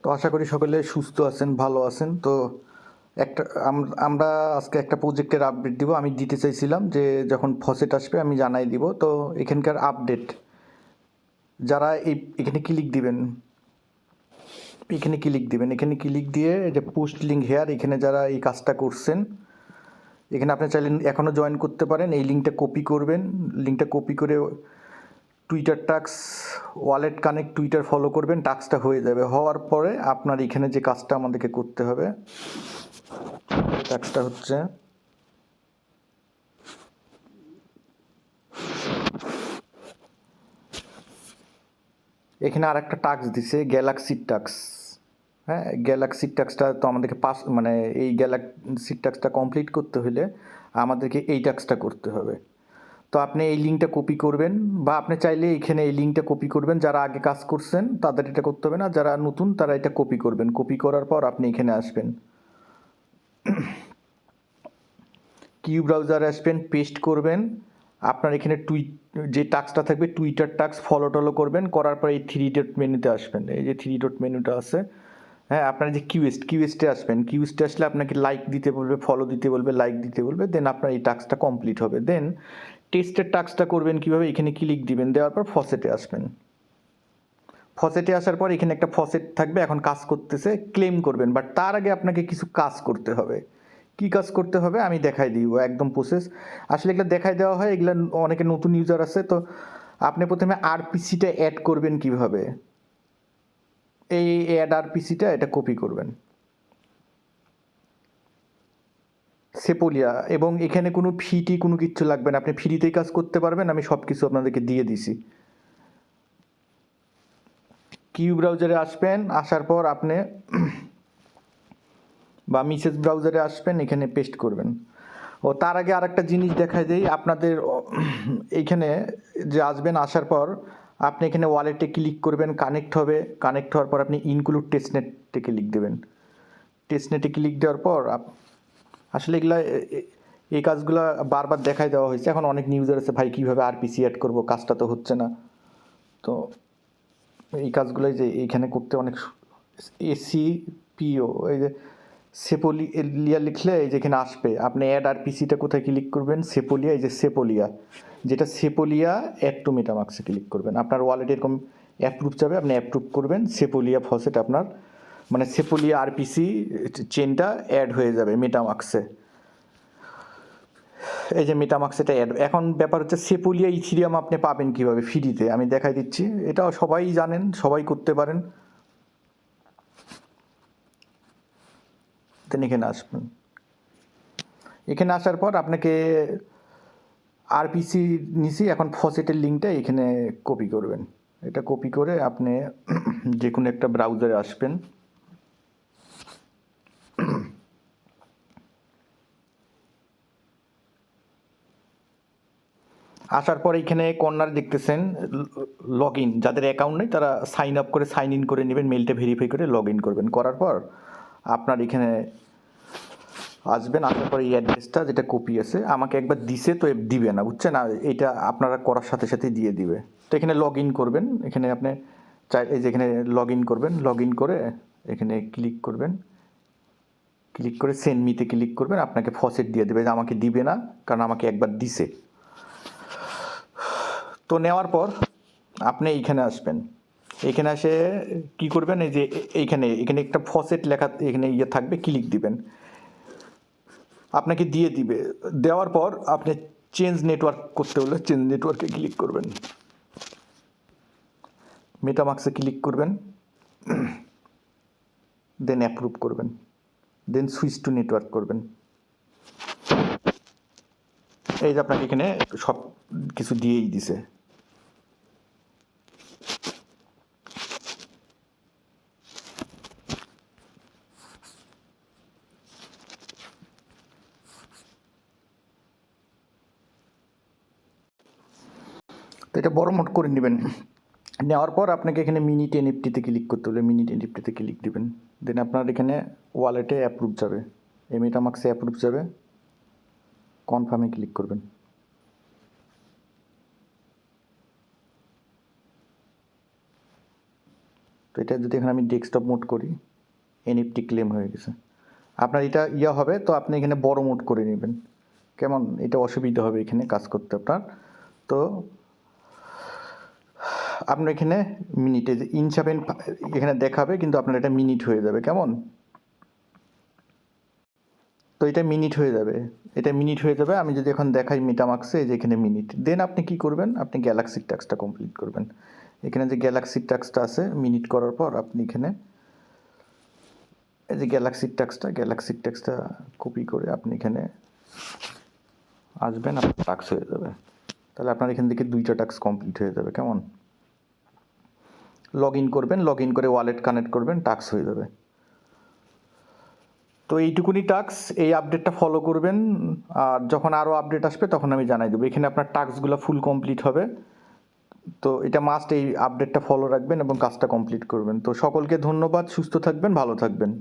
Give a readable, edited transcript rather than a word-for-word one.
তো আশা করি সকলে সুস্থ আছেন, ভালো আছেন। তো একটা আমরা আজকে একটা প্রজেক্টের আপডেট দিব। আমি দিতে চাইছিলাম যে যখন ফসেট আসবে আমি জানাই দিব। তো এখানকার আপডেট যারা এখানে ক্লিক দিবেন, এখানে ক্লিক দিয়ে যে পোস্ট লিঙ্ক হেয়ার, এখানে যারা এই কাজটা করছেন, এখানে আপনি চাইলে এখনও জয়েন করতে পারেন। এই লিঙ্কটা কপি করবেন, লিঙ্কটা কপি করে Twitter task wallet connect Twitter follow করবেন, টাস্কটা হয়ে যাবে। হওয়ার পরে আপনার এখানে যে কাজটা আমাদেরকে করতে হবে, টাস্কটা হচ্ছে এখানে আর একটা টাস্ক দিছে গ্যালাক্সির টাস্ক। হ্যাঁ, গ্যালাক্সির টাস্কটা তো আমাদেরকে মানে এই গ্যালাক্সির টাস্কটা কমপ্লিট করতে হলে আমাদেরকে এই টাস্কটা করতে হবে। তো আপনি এই লিঙ্কটা কপি করবেন, বা আপনি চাইলে এখানে এই লিঙ্কটা কপি করবেন। যারা আগে কাজ করছেন তাদের এটা করতে হবে না, যারা নতুন তারা এটা কপি করবেন। কপি করার পর আপনি এখানে আসবেন, কিউ ব্রাউজারে আসবেন, পেস্ট করবেন। আপনার এখানে যে টাস্কটা থাকবে টুইটার টাস্ক ফলো টলো করবেন। করার পর এই থ্রি ডট মেনুতে আসবেন, এই যে থ্রি ডট মেনুটা আছে, হ্যাঁ, আপনার যে কিউএসটে আসবেন। কিউএসটে আসলে আপনাকে লাইক দিতে বলবে, ফলো দিতে বলবে, লাইক দিতে বলবে। দেন আপনার এই টাস্কটা কমপ্লিট হবে। দেন টেস্টের টাস্কটা করবেন কীভাবে, এখানে ক্লিক দিবেন, দেওয়ার পর ফসেটে আসবেন। ফসেটে আসার পর এখানে একটা ফসেট থাকবে, এখন কাজ করতেছে, ক্লেম করবেন। বাট তার আগে আপনাকে কিছু কাজ করতে হবে। কি কাজ করতে হবে আমি দেখাই দিব, একদম প্রসেস। আসলে এগুলো দেখাই দেওয়া হয়, এগুলো অনেকে নতুন ইউজার আছে। তো আপনি প্রথমে আরপিসিটা অ্যাড করবেন কিভাবে, এই অ্যাড আরপিসিটা এটা কপি করবেন, সেপোলিয়া। এবং এখানে কোনো ফিটি কোনো কিচ্ছু লাগবে না, আপনি ফ্রিতেই কাজ করতে পারবেন। আমি সব কিছু আপনাদেরকে দিয়ে দিছি। কিউ ব্রাউজারে আসবেন, আসার পর আপনি বা মিসেস ব্রাউজারে আসবেন, এখানে পেস্ট করবেন। ও তার আগে আর একটা জিনিস দেখাই দেই আপনাদের। এইখানে যে আসবেন, আসার পর আপনি এখানে ওয়ালেটে ক্লিক করবেন, কানেক্ট হবে। কানেক্ট হওয়ার পর আপনি ইনক্লুড টেস্টনেটে ক্লিক দেবেন। টেস্টনেটে ক্লিক দেওয়ার পর আসলে এগুলা এই কাজগুলো বারবার দেখাই দেওয়া হয়েছে। এখন অনেক নিউজার আছে, ভাই কীভাবে আরপিসি অ্যাড করবো, কাজটা তো হচ্ছে না। তো এই কাজগুলোই যে এইখানে করতে অনেক এসিপিও, এই যে সেপোলিয়া লিখলে এই যেখানে আসবে, আপনি অ্যাড আরপিসিটা কোথায় ক্লিক করবেন, সেপোলিয়া, এই যে সেপোলিয়া, যেটা সেপোলিয়া অ্যাড টু মেটামাক্সে ক্লিক করবেন। আপনার ওয়ালেটে এরকম অ্যাপ্রুভ যাবে, আপনি অ্যাপ্রুভ করবেন, সেপোলিয়া ফসেট আপনার মানে সেপোলিয়া আরপিসি চেনটা অ্যাড হয়ে যাবে মেটামাক্সে। এই যে মেটামাক্স এটা অ্যাড। এখন ব্যাপার হচ্ছে সেপোলিয়া ইথিরিয়াম আপনি পাবেন কীভাবে ফ্রিতে, আমি দেখাই দিচ্ছি। এটাও সবাই জানেন, সবাই করতে পারেন। দেন এখানে আসবেন, এখানে আসার পর আপনাকে আরপিসি নিচে এখন ফসেটের লিঙ্কটা এখানে কপি করবেন। এটা কপি করে আপনি যে কোনো একটা ব্রাউজারে আসবেন। আসার পর এখানে কর্নার দেখতেছেন লগ ইন। যাদের অ্যাকাউন্ট নেই তারা সাইন আপ করে সাইন ইন করে নেবেন, মেলটা ভেরিফাই করে লগ ইন করবেন। করার পর আপনার এখানে আসবেন। আসার পর এই অ্যাড্রেসটা যেটা কপি আছে আমাকে একবার দিছে, তো দিবে না, বুঝছেন। আর এটা আপনারা করার সাথে সাথে দিয়ে দিবে। তো এখানে লগ ইন করবেন, এখানে আপনি এই যে এখানে লগ ইন করবেন। লগ ইন করে এখানে ক্লিক করবেন, ক্লিক করে সেন্ড মিতে ক্লিক করবেন। আপনাকে ফসেট দিয়ে দেবে, যে আমাকে দিবে না কারণ আমাকে একবার দিছে। তো নেওয়ার পর আপনি এইখানে আসবেন, এখানে এসে কি করবেন, এই যে এইখানে একটা ফসেট লেখা এখানে ইয়ে থাকবে, ক্লিক দিবেন, আপনাকে দিয়ে দিবে। দেওয়ার পর আপনি চেঞ্জ নেটওয়ার্ক করতে হলে চেঞ্জ নেটওয়ার্কে ক্লিক করবেন, মেটামাক্সে ক্লিক করবেন, দেন অ্যাপ্রুভ করবেন, দেন সুইচ টু নেটওয়ার্ক করবেন। এই যে আপনাকে এখানে সব কিছু দিয়েই দিছে। তো এটা বড় মোট করে নেবেন। নেওয়ার পর আপনাকে এখানে মিনিট এনএফটিতে ক্লিক করতে হলে মিনিট এনএফটিতে ক্লিক দিবেন। দেন আপনার এখানে ওয়ালেটে অ্যাপ্রুভ যাবে, এই মেটামাক্সে অ্যাপ্রুভ যাবে, কনফার্মে ক্লিক করবেন। তো এটা যদি এখানে আমি ডেস্কটপ মোড করি, এনএফটি ক্লেম হয়ে গেছে। আপনার এটা হবে, তো আপনি এখানে বড় মোড করে নেবেন, কেমন? এটা অসুবিধা হবে এখানে কাজ করতে আপনার। তো আপনার এখানে মিনিটে যে ইনচাবেন এখানে দেখাবে, কিন্তু আপনার এটা মিনিট হয়ে যাবে, কেমন? তো এটা মিনিট হয়ে যাবে, এটা মিনিট হয়ে যাবে। আমি যদি এখন দেখাই মেটামাক্সে, এই যে এখানে মিনিট, দেন আপনি কি করবেন, আপনি গ্যালাক্সির টাস্কটা কমপ্লিট করবেন। এখানে যে গ্যালাক্সির টাস্কটা আছে, মিনিট করার পর আপনি এখানে এই যে গ্যালাক্সির টাস্কটা কপি করে আপনি এখানে আসবেন, আপনার টাস্ক হয়ে যাবে। তাহলে আপনার এখান থেকে 2টা টাস্ক কমপ্লিট হয়ে যাবে, কেমন? লগ ইন করবেন, লগ ইন করে ওয়ালেট কানেক্ট করবেন, টাস্ক হয়ে যাবে। তো এইটুকুনি টাস্ক, এই আপডেটটা ফলো করবেন, আর যখন আরও আপডেট আসবে তখন আমি জানাই দেবো। এখানে আপনার টাস্কগুলো ফুল কমপ্লিট হবে। তো এটা মাস্ট, এই আপডেটটা ফলো রাখবেন এবং কাজটা কমপ্লিট করবেন। তো সকলকে ধন্যবাদ, সুস্থ থাকবেন, ভালো থাকবেন।